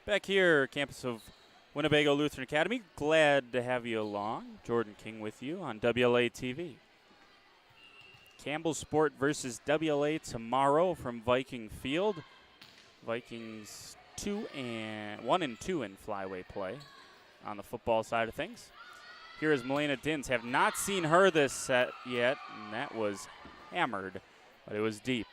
Back here, campus of Winnebago Lutheran Academy. Glad to have you along. Jordan King with you on WLA TV. Campbell Sport versus WLA tomorrow from Viking Field. Vikings 1 and 2 in Flyway play on the football side of things. Here is Melena Dins. Have not seen her this set yet, and that was hammered, but it was deep.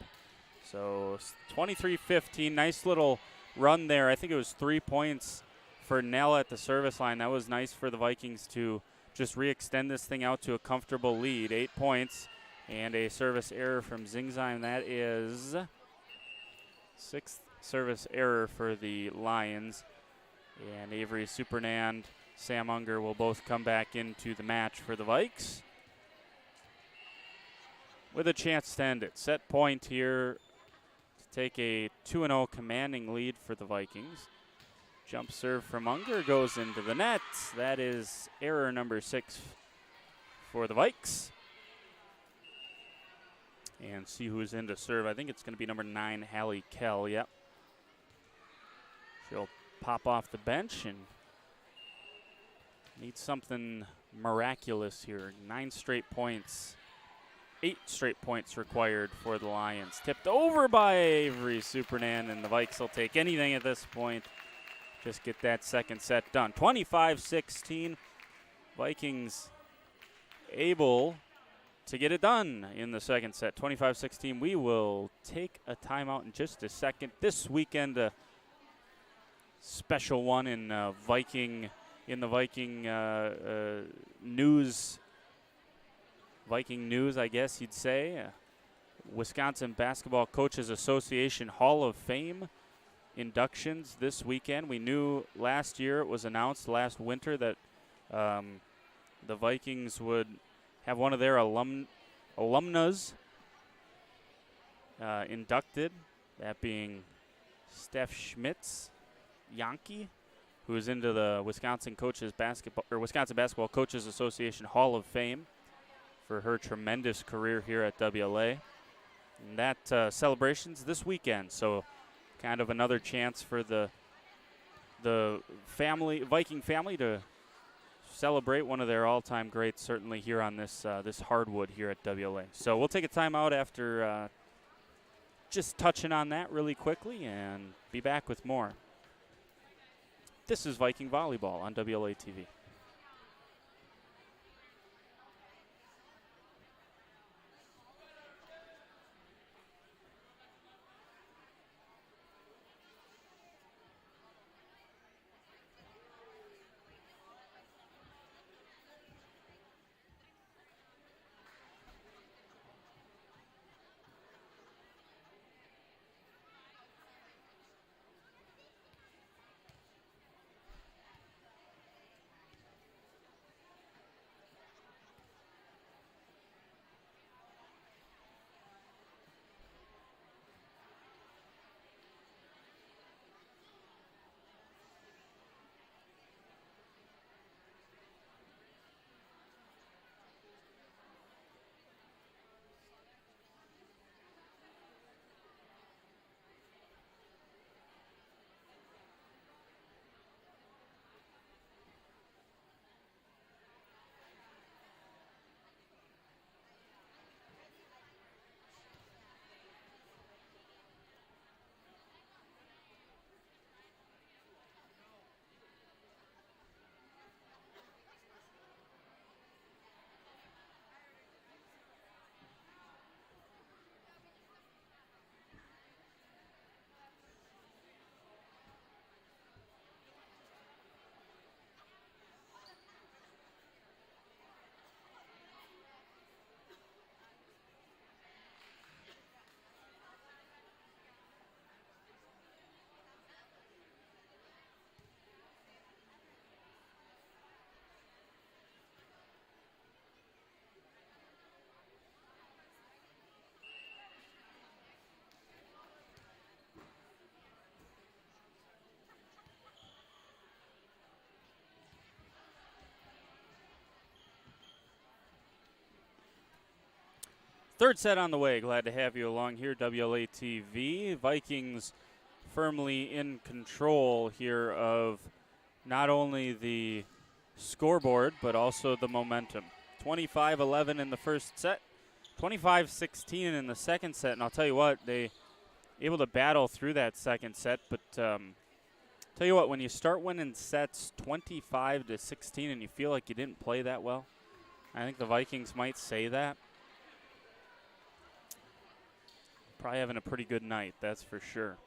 So 23-15, nice little run there. I think it was 3 points for Nell at the service line. That was nice for the Vikings to just re-extend this thing out to a comfortable lead. 8 points and a service error from Zingsheim. That is 6th service error for the Lions. And Avery Supernand, Sam Unger will both come back into the match for the Vikes with a chance to end it. Set point here to take a 2-0 commanding lead for the Vikings. Jump serve from Unger goes into the net. That is error number 6 for the Vikes. And see who's in to serve. I think it's going to be number 9, Hallie Kell. Yep. She'll pop off the bench and need something miraculous here. 9 straight points. 8 straight points required for the Lions. Tipped over by Avery Supernand, and the Vikes will take anything at this point. Just get that second set done. 25-16. Vikings able to get it done in the second set. 25-16. We will take a timeout in just a second. This weekend, a special one in Viking news. Viking news, I guess you'd say. Wisconsin Basketball Coaches Association Hall of Fame inductions this weekend. We knew last year, it was announced last winter, that the Vikings would have one of their alumnas inducted, that being Steph Schmitz Yankee, who is into the Wisconsin Basketball Coaches Association Hall of Fame for her tremendous career here at WLA. And that celebration's this weekend, so kind of another chance for the Viking family to celebrate one of their all-time greats, certainly here on this hardwood here at WLA. So we'll take a timeout after just touching on that really quickly and be back with more. This is Viking Volleyball on WLA TV. Third set on the way. Glad to have you along here, WLA-TV. Vikings firmly in control here of not only the scoreboard, but also the momentum. 25-11 in the first set, 25-16 in the second set. And I'll tell you what, they able to battle through that second set. But tell you what, when you start winning sets 25-16 and you feel like you didn't play that well, I think the Vikings might say that. Probably having a pretty good night, that's for sure.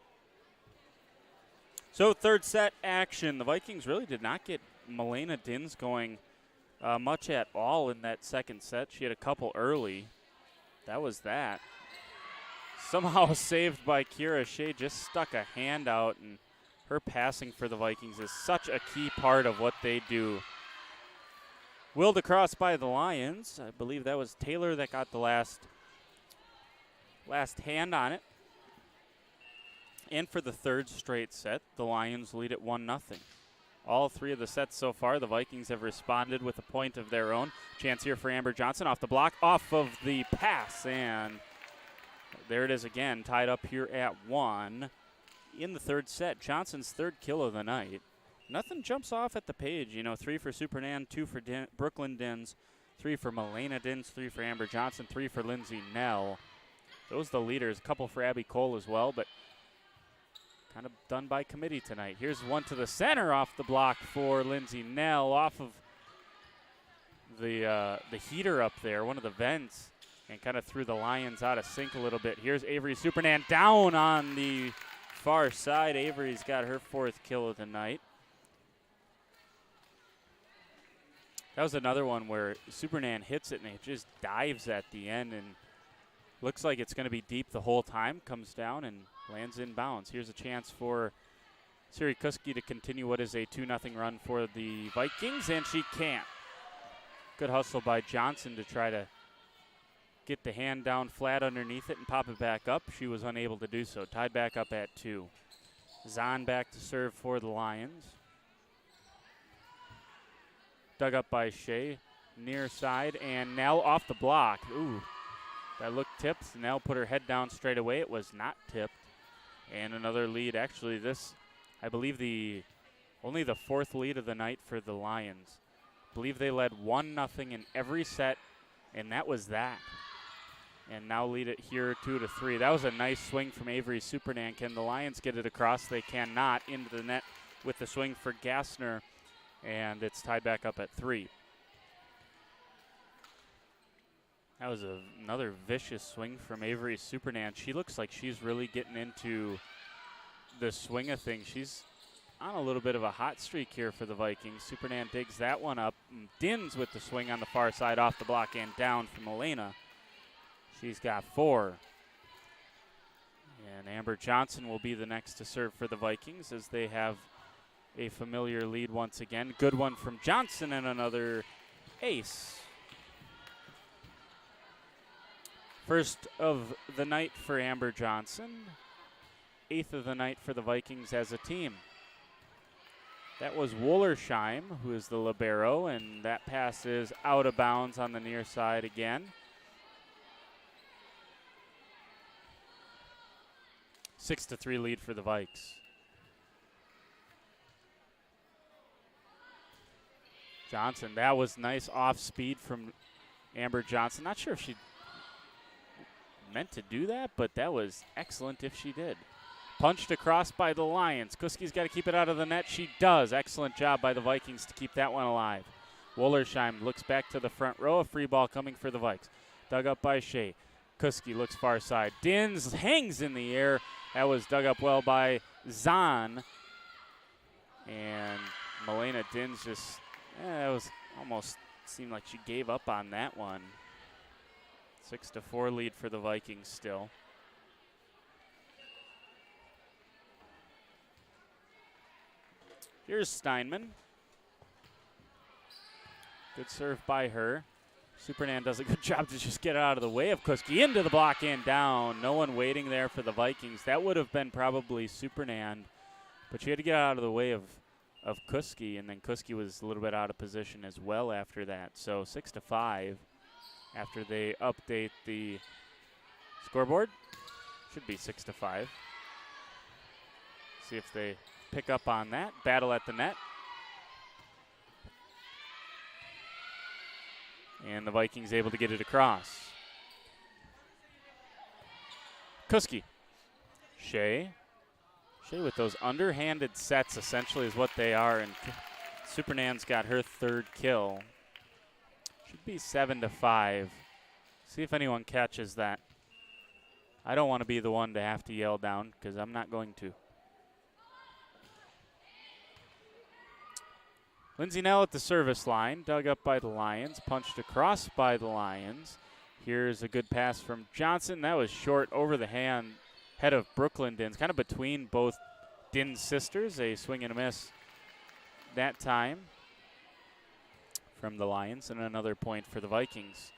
So third set action. The Vikings really did not get Milena Dins going much at all in that second set. She had a couple early. That was that. Somehow saved by Kira Shea, just stuck a hand out, and her passing for the Vikings is such a key part of what they do. Willed across by the Lions. I believe that was Taylor that got the last hand on it. And for the third straight set, the Lions lead at 1-0. All three of the sets so far, the Vikings have responded with a point of their own. Chance here for Amber Johnson off the block, off of the pass, and there it is again, tied up here at 1 in the third set. Johnson's third kill of the night. Nothing jumps off at the page. 3 for Supernan, 2 for Brooklyn Dins, 3 for Milena Dins, 3 for Amber Johnson, 3 for Lindsay Nell. Those are the leaders. A couple for Abby Cole as well, but kind of done by committee tonight. Here's one to the center off the block for Lindsay Nell, off of the heater up there, one of the vents, and kind of threw the Lions out of sync a little bit. Here's Avery Supernan down on the far side. Avery's got her fourth kill of the night. That was another one where Supernan hits it and it just dives at the end and looks like it's going to be deep the whole time. Comes down and lands in bounds. Here's a chance for Siri Kuski to continue what is a 2-0 run for the Vikings, and she can't. Good hustle by Johnson to try to get the hand down flat underneath it and pop it back up. She was unable to do so. Tied back up at 2. Zahn back to serve for the Lions. Dug up by Shea, near side, and Nell off the block. Ooh, that looked tipped. Nell put her head down straight away. It was not tipped. And another lead. Actually, this, I believe, only the fourth lead of the night for the Lions. I believe they led 1-0 in every set, and that was that. And now lead it here 2-3. That was a nice swing from Avery Supernan. Can the Lions get it across? They cannot. Into the net with the swing for Gassner, and it's tied back up at 3. That was another vicious swing from Avery Supernan. She looks like she's really getting into the swing of things. She's on a little bit of a hot streak here for the Vikings. Supernan digs that one up. Dins with the swing on the far side off the block and down from Elena. She's got 4. And Amber Johnson will be the next to serve for the Vikings as they have a familiar lead once again. Good one from Johnson and another ace. First of the night for Amber Johnson. 8th of the night for the Vikings as a team. That was Wollersheim, who is the libero, and that pass is out of bounds on the near side again. 6-3 lead for the Vikes. Johnson, that was nice off speed from Amber Johnson. Not sure if she meant to do that, but that was excellent if she did. Punched across by the Lions. Kuski's got to keep it out of the net. She does. Excellent job by the Vikings to keep that one alive. Wollersheim looks back to the front row. A free ball coming for the Vikes. Dug up by Shea. Kuski looks far side. Dins hangs in the air. That was dug up well by Zahn. And Milena Dins just, that was almost seemed like she gave up on that one. 6-4 lead for the Vikings still. Here's Steinman. Good serve by her. Supernan does a good job to just get out of the way of Kuski. Into the block and down. No one waiting there for the Vikings. That would have been probably Supernan, but she had to get out of the way of Kuski, and then Kuski was a little bit out of position as well after that. So 6-5. after they update the scoreboard. Should be 6-5. See if they pick up on that. Battle at the net. And the Vikings able to get it across. Kuski. Shea with those underhanded sets essentially is what they are. And Supernan's got her third kill. Should be 7-5. See if anyone catches that. I don't want to be the one to have to yell down because I'm not going to. Lindsay Nell at the service line, dug up by the Lions, punched across by the Lions. Here's a good pass from Johnson. That was short over the head of Brooklyn Dins, kind of between both Dins sisters. A swing and a miss that time from the Lions, and another point for the Vikings.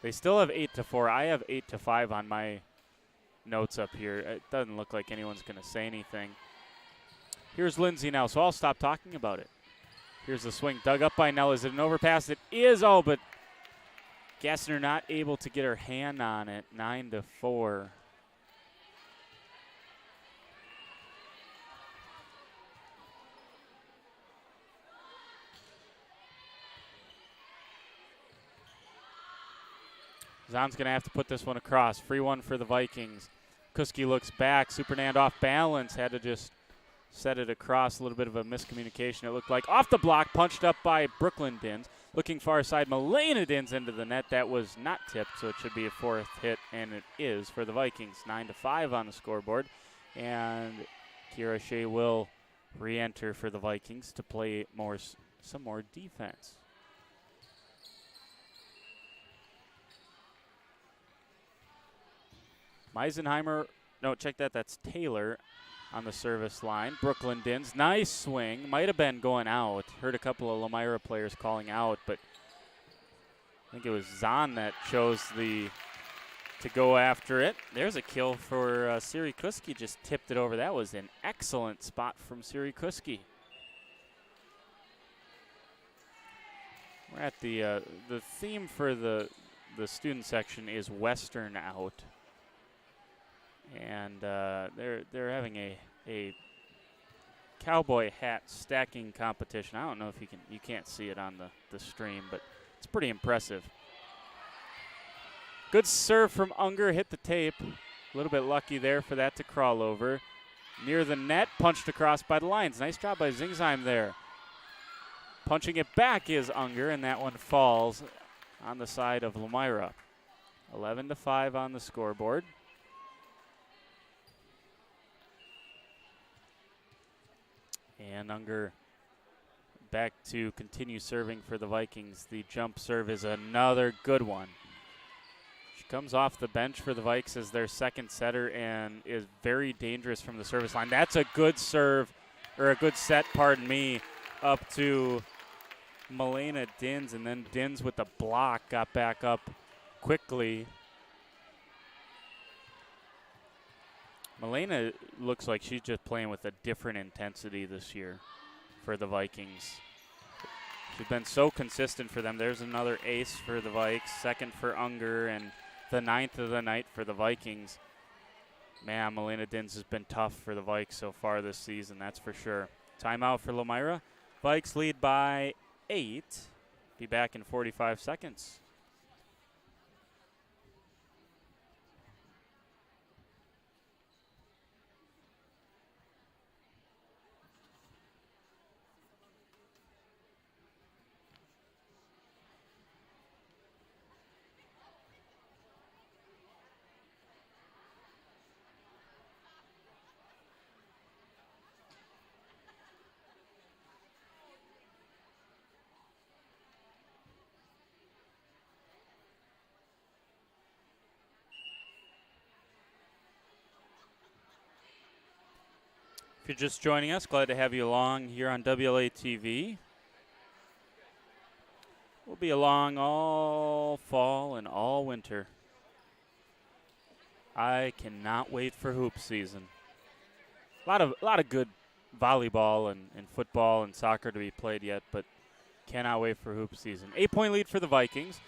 They still have 8-4. I have 8-5 on my notes up here. It doesn't look like anyone's going to say anything. Here's Lindsay now, so I'll stop talking about it. Here's the swing dug up by Nell. Is it an overpass? It is. Oh, but Gassner not able to get her hand on it. 9-4. Zahn's going to have to put this one across. Free one for the Vikings. Kuski looks back. Supernand off balance. Had to just set it across. A little bit of a miscommunication, it looked like. Off the block, punched up by Brooklyn Dins. Looking far side, Milena Dins into the net. That was not tipped, so it should be a fourth hit, and it is for the Vikings. 9-5 on the scoreboard. And Kira Shea will re-enter for the Vikings to play some more defense. Meisenheimer, no, check that. That's Taylor on the service line. Brooklyn Dins, nice swing. Might have been going out. Heard a couple of Lomira players calling out, but I think it was Zahn that chose to go after it. There's a kill for Siri Kuski. Just tipped it over. That was an excellent spot from Siri Kuski. We're at the theme for the student section is Western out. And they're having a cowboy hat stacking competition. I don't know if you can't see it on the stream, but it's pretty impressive. Good serve from Unger, hit the tape. A little bit lucky there for that to crawl over. Near the net, punched across by the Lions. Nice job by Zingsheim there. Punching it back is Unger, and that one falls on the side of Lomira. 11-5 on the scoreboard. And Unger back to continue serving for the Vikings. The jump serve is another good one. She comes off the bench for the Vikes as their second setter and is very dangerous from the service line. That's a good serve, or a good set, pardon me, up to Milena Dins, and then Dins with the block got back up quickly. Milena looks like she's just playing with a different intensity this year for the Vikings. She's been so consistent for them. There's another ace for the Vikes, second for Unger, and the ninth of the night for the Vikings. Man, Milena Dins has been tough for the Vikes so far this season, that's for sure. Timeout for Lomira. Vikes lead by 8. Be back in 45 seconds. If you're just joining us, glad to have you along here on WLA TV. We'll be along all fall and all winter. I cannot wait for hoop season. A lot of good volleyball and football and soccer to be played yet, but cannot wait for hoop season. 8-point lead for the Vikings.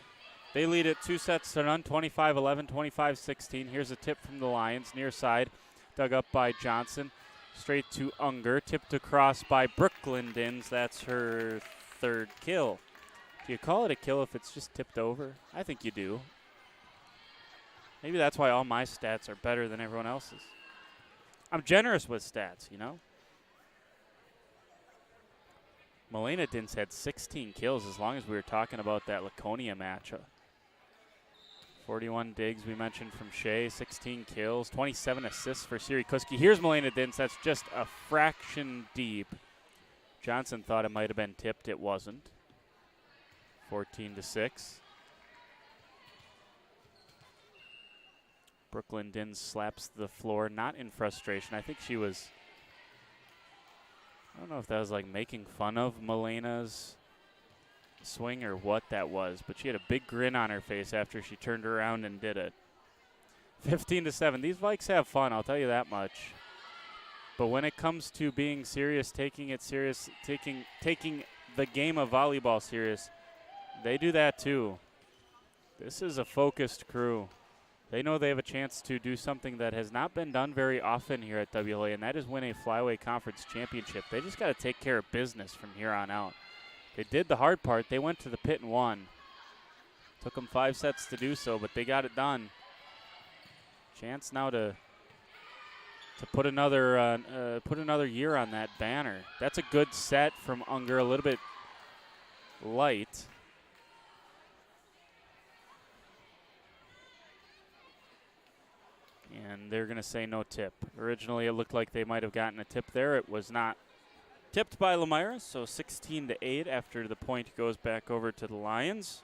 They lead it 2 sets to none, 25-11, 25-16. Here's a tip from the Lions, near side, dug up by Johnson. Straight to Unger, tipped across by Brooklyn Dins. That's her 3rd kill. Do you call it a kill if it's just tipped over? I think you do. Maybe that's why all my stats are better than everyone else's. I'm generous with stats, you know? Milena Dins had 16 kills as long as we were talking about that Laconia matchup. 41 digs we mentioned from Shea, 16 kills, 27 assists for Siri Kuski. Here's Milena Dins, that's just a fraction deep. Johnson thought it might have been tipped, it wasn't. 14-6. Brooklyn Dins slaps the floor, not in frustration. I think she was, I don't know if that was like making fun of Milena's swing or what that was, but she had a big grin on her face after she turned around and did it. 15-7. These Vikes have fun, I'll tell you that much. But when it comes to being serious, taking it serious, taking the game of volleyball serious, they do that too. This is a focused crew. They know they have a chance to do something that has not been done very often here at WLA, and that is win a Flyway Conference championship. They just got to take care of business from here on out. They did the hard part. They went to the pit and won. Took them 5 sets to do so, but they got it done. Chance now to put another year on that banner. That's a good set from Unger, a little bit light. And they're going to say no tip. Originally, it looked like they might have gotten a tip there. It was not tipped by Lomira, so 16-8 after the point goes back over to the Lions.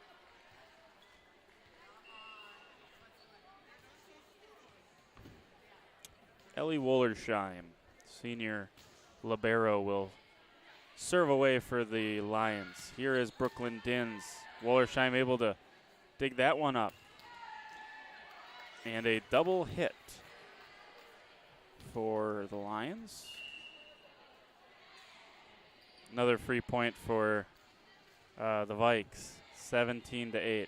Ellie Wollersheim, senior libero, will serve away for the Lions. Here is Brooklyn Dins. Wollersheim able to dig that one up. And a double hit for the Lions. Another free point for the Vikes, 17-8.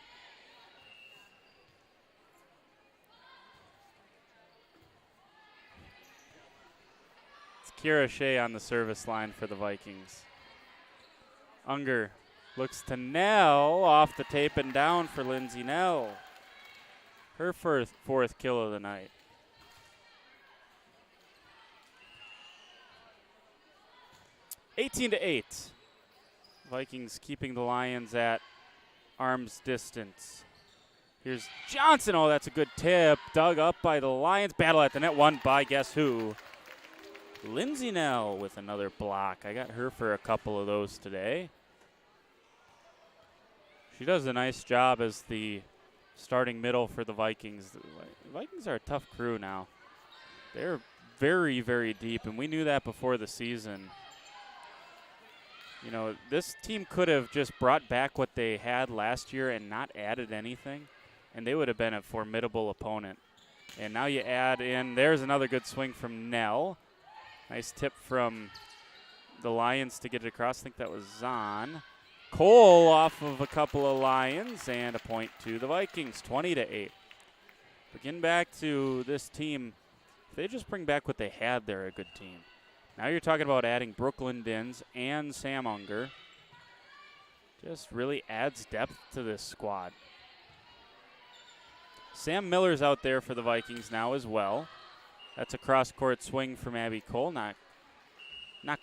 It's Kira Shea on the service line for the Vikings. Unger looks to Nell, off the tape and down for Lindsay Nell. Her 4th kill of the night. (18-8). Vikings keeping the Lions at arm's distance. Here's Johnson. Oh, that's a good tip. Dug up by the Lions. Battle at the net, won by guess who? Lindsay Nell with another block. I got her for a couple of those today. She does a nice job as the starting middle for the Vikings. The Vikings are a tough crew now. They're very, very deep, and we knew that before the season. You know, this team could have just brought back what they had last year and not added anything, and they would have been a formidable opponent. And now you add in, there's another good swing from Nell. Nice tip from the Lions to get it across. I think that was Zahn. Cole off of a couple of Lions, and a point to the Vikings, 20-8. But getting back to this team, if they just bring back what they had, they're a good team. Now you're talking about adding Brooklyn Dins and Sam Unger. Just really adds depth to this squad. Sam Miller's out there for the Vikings now as well. That's a cross-court swing from Abby Cole. Not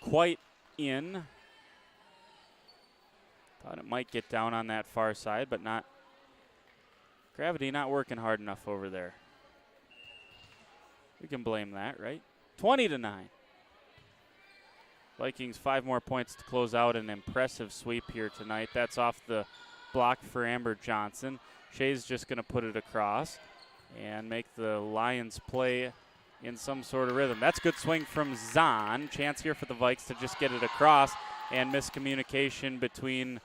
quite in. Thought it might get down on that far side, but not. Gravity not working hard enough over there. We can blame that, right? 20-9. Vikings 5 more points to close out an impressive sweep here tonight. That's off the block for Amber Johnson. Shea's just going to put it across and make the Lions play in some sort of rhythm. That's a good swing from Zahn. Chance here for the Vikes to just get it across, and miscommunication between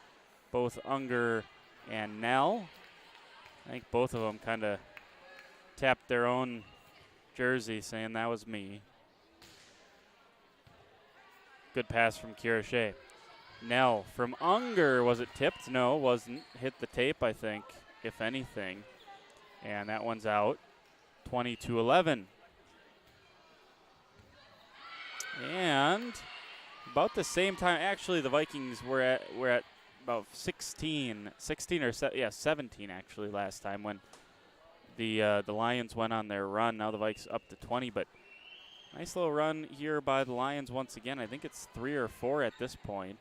both Unger and Nell. I think both of them kind of tapped their own jersey saying that was me. Good pass from Kira Shea. Nell from Unger. Was it tipped? No, it wasn't. Hit the tape, I think. if anything. And that one's out, 20-11. And about the same time, actually, the Vikings were at about 17 actually last time when the Lions went on their run. Now the Vikes up to 20, but nice little run here by the Lions once again. I think it's 3 or 4 at this point.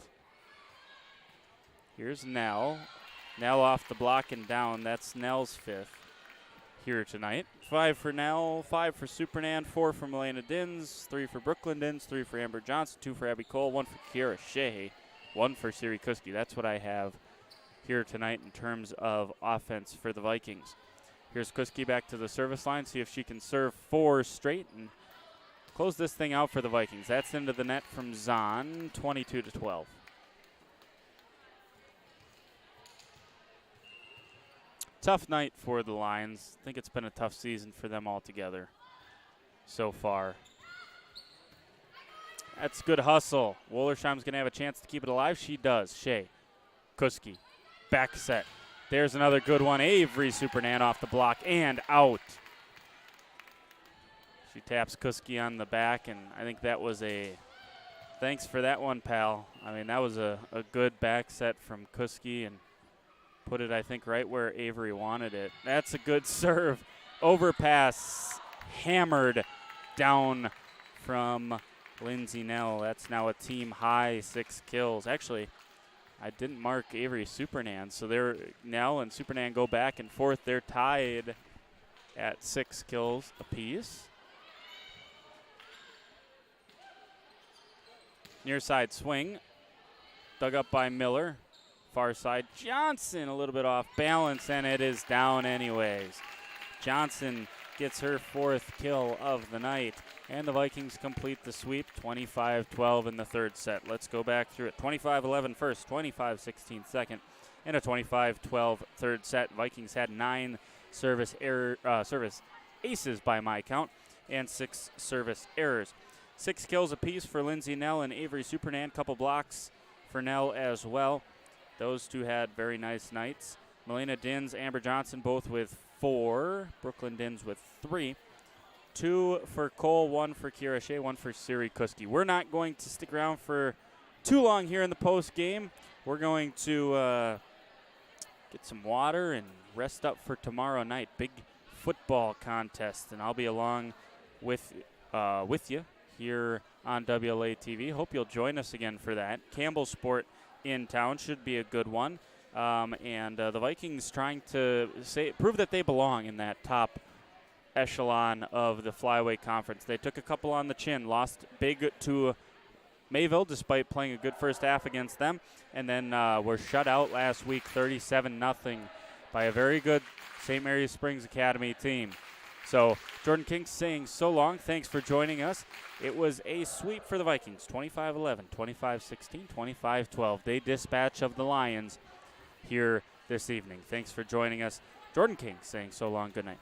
Here's Nell. Nell off the block and down. That's Nell's 5th here tonight. 5 for Nell, 5 for Supernan, 4 for Milena Dins, 3 for Brooklyn Dins, 3 for Amber Johnson, 2 for Abby Cole, 1 for Kiera Shea, 1 for Siri Kuski. That's what I have here tonight in terms of offense for the Vikings. Here's Kuski back to the service line, see if she can serve 4 straight and close this thing out for the Vikings. That's into the net from Zahn, 22-12. Tough night for the Lions. I think it's been a tough season for them altogether so far. That's good hustle. Wollersheim's going to have a chance to keep it alive. She does. Shea, Kuski, back set. There's another good one. Avery Supernan off the block and out. She taps Kuski on the back, and I think that was a thanks for that one, pal. I mean, that was a good back set from Kuski, and put it, I think, right where Avery wanted it. That's a good serve. Overpass hammered down from Lindsay Nell. That's now a team high 6 kills. Actually, I didn't mark Avery Supernan, so Nell and Supernan go back and forth. They're tied at 6 kills apiece. Near side swing, dug up by Miller. Far side, Johnson a little bit off balance, and it is down anyways. Johnson gets her 4th kill of the night, and the Vikings complete the sweep, 25-12 in the 3rd set. Let's go back through it. 25-11 first, 25-16 second, and a 25-12 3rd set. Vikings had 9 service aces by my count, and 6 service errors. 6 kills apiece for Lindsay Nell and Avery Supernan. Couple blocks for Nell as well. Those two had very nice nights. Milena Dins, Amber Johnson both with 4. Brooklyn Dins with 3. 2 for Cole, 1 for Kiera Shea, 1 for Siri Kuski. We're not going to stick around for too long here in the post game. We're going to get some water and rest up for tomorrow night. Big football contest, and I'll be along with you here on WLA TV. Hope you'll join us again for that. Campbell Sport in town should be a good one. And the Vikings trying to prove that they belong in that top echelon of the Flyway Conference. They took a couple on the chin, lost big to Mayville despite playing a good first half against them, and then were shut out last week 37-0 by a very good St. Mary's Springs Academy team. So Jordan King saying so long. Thanks for joining us. It was a sweep for the Vikings, 25-11, 25-16, 25-12. Day dispatch of the Lions here this evening. Thanks for joining us. Jordan King saying so long. Good night.